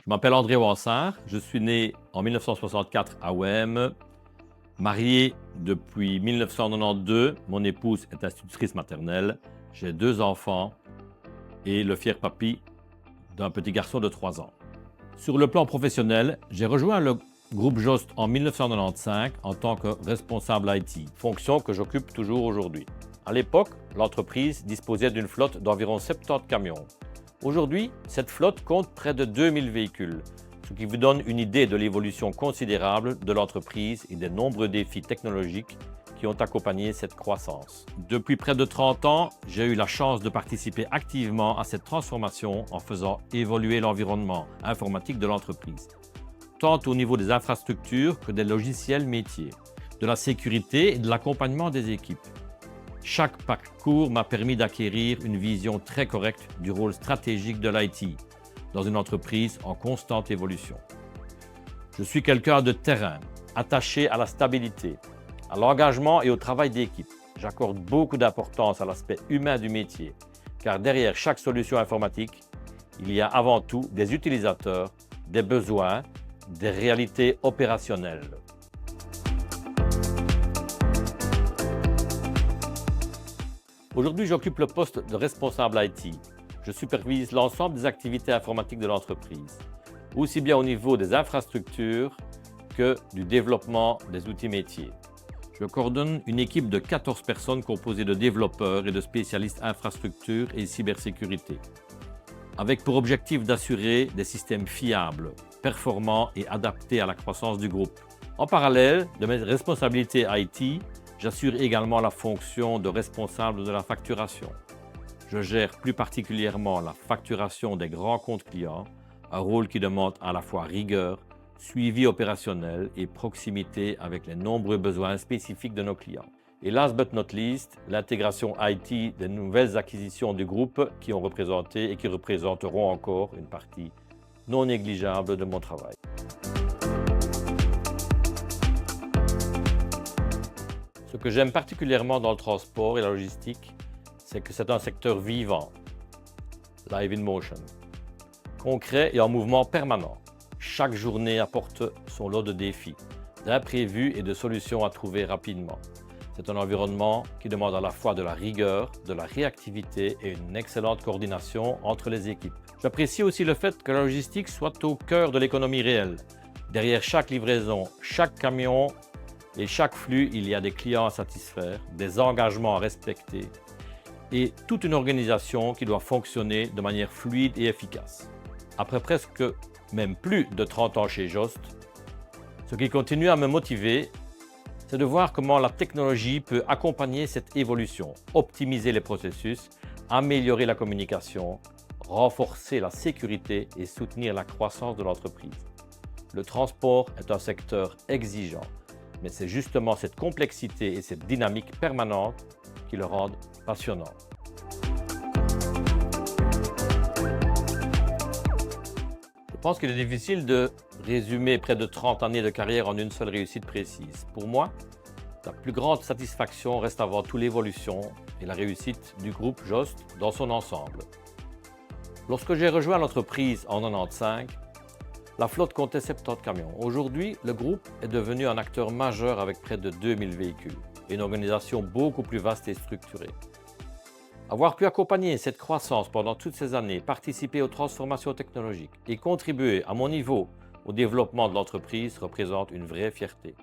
Je m'appelle André Wansart, je suis né en 1964 à Wem, marié depuis 1992, mon épouse est institutrice maternelle, j'ai 2 enfants et le fier papy d'un petit garçon de 3 ans. Sur le plan professionnel, j'ai rejoint le groupe Jost en 1995 en tant que responsable IT, fonction que j'occupe toujours aujourd'hui. À l'époque, l'entreprise disposait d'une flotte d'environ 70 camions. Aujourd'hui, cette flotte compte près de 2000 véhicules, ce qui vous donne une idée de l'évolution considérable de l'entreprise et des nombreux défis technologiques qui ont accompagné cette croissance. Depuis près de 30 ans, j'ai eu la chance de participer activement à cette transformation en faisant évoluer l'environnement informatique de l'entreprise, tant au niveau des infrastructures que des logiciels métiers, de la sécurité et de l'accompagnement des équipes. Chaque parcours m'a permis d'acquérir une vision très correcte du rôle stratégique de l'IT dans une entreprise en constante évolution. Je suis quelqu'un de terrain, attaché à la stabilité, à l'engagement et au travail d'équipe. J'accorde beaucoup d'importance à l'aspect humain du métier, car derrière chaque solution informatique, il y a avant tout des utilisateurs, des besoins, des réalités opérationnelles. Aujourd'hui, j'occupe le poste de responsable IT. Je supervise l'ensemble des activités informatiques de l'entreprise, aussi bien au niveau des infrastructures que du développement des outils métiers. Je coordonne une équipe de 14 personnes composée de développeurs et de spécialistes infrastructure et cybersécurité, avec pour objectif d'assurer des systèmes fiables, performants et adaptés à la croissance du groupe. En parallèle de mes responsabilités IT, j'assure également la fonction de responsable de la facturation. Je gère plus particulièrement la facturation des grands comptes clients, un rôle qui demande à la fois rigueur, suivi opérationnel et proximité avec les nombreux besoins spécifiques de nos clients. Et last but not least, l'intégration IT des nouvelles acquisitions du groupe qui ont représenté et qui représenteront encore une partie non négligeable de mon travail. Ce que j'aime particulièrement dans le transport et la logistique, c'est que c'est un secteur vivant, live in motion, concret et en mouvement permanent. Chaque journée apporte son lot de défis, d'imprévus et de solutions à trouver rapidement. C'est un environnement qui demande à la fois de la rigueur, de la réactivité et une excellente coordination entre les équipes. J'apprécie aussi le fait que la logistique soit au cœur de l'économie réelle. Derrière chaque livraison, chaque camion et chaque flux, il y a des clients à satisfaire, des engagements à respecter et toute une organisation qui doit fonctionner de manière fluide et efficace. Après presque même plus de 30 ans chez Jost, ce qui continue à me motiver, c'est de voir comment la technologie peut accompagner cette évolution, optimiser les processus, améliorer la communication, renforcer la sécurité et soutenir la croissance de l'entreprise. Le transport est un secteur exigeant, mais c'est justement cette complexité et cette dynamique permanente qui le rendent passionnant. Je pense qu'il est difficile de résumer près de 30 années de carrière en une seule réussite précise. Pour moi, la plus grande satisfaction reste avant tout l'évolution et la réussite du groupe Jost dans son ensemble. Lorsque j'ai rejoint l'entreprise en 1995, la flotte comptait 70 camions. Aujourd'hui, le groupe est devenu un acteur majeur avec près de 2000 véhicules et une organisation beaucoup plus vaste et structurée. Avoir pu accompagner cette croissance pendant toutes ces années, participer aux transformations technologiques et contribuer à mon niveau au développement de l'entreprise représente une vraie fierté.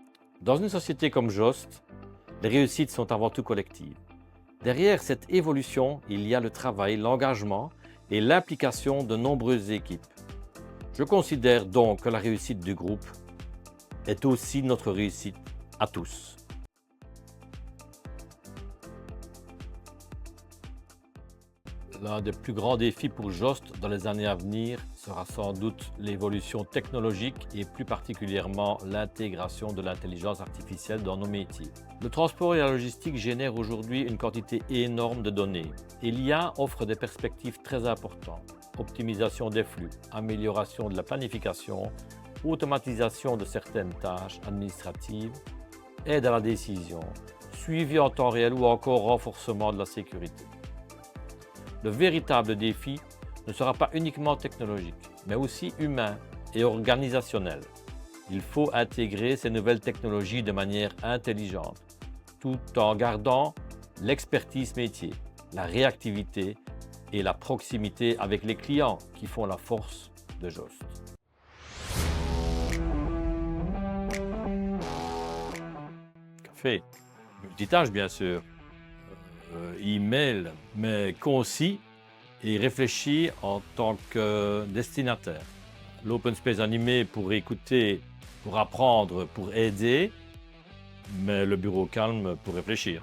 Dans une société comme Jost, les réussites sont avant tout collectives. Derrière cette évolution, il y a le travail, l'engagement et l'implication de nombreuses équipes. Je considère donc que la réussite du groupe est aussi notre réussite à tous. L'un des plus grands défis pour Jost dans les années à venir sera sans doute l'évolution technologique et plus particulièrement l'intégration de l'intelligence artificielle dans nos métiers. Le transport et la logistique génèrent aujourd'hui une quantité énorme de données et l'IA offre des perspectives très importantes. Optimisation des flux, amélioration de la planification, automatisation de certaines tâches administratives, aide à la décision, suivi en temps réel ou encore renforcement de la sécurité. Le véritable défi ne sera pas uniquement technologique, mais aussi humain, et organisationnel. Il faut intégrer ces nouvelles technologies de manière intelligente, tout en gardant l'expertise métier, la réactivité et la proximité avec les clients qui font la force de Jost. Café, multitâche bien sûr, email, mais concis et réfléchi en tant que destinataire. L'open space animé pour écouter, pour apprendre, pour aider, mais le bureau calme pour réfléchir.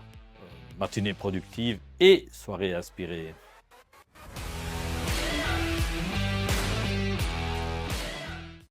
Matinée productive et soirée inspirée.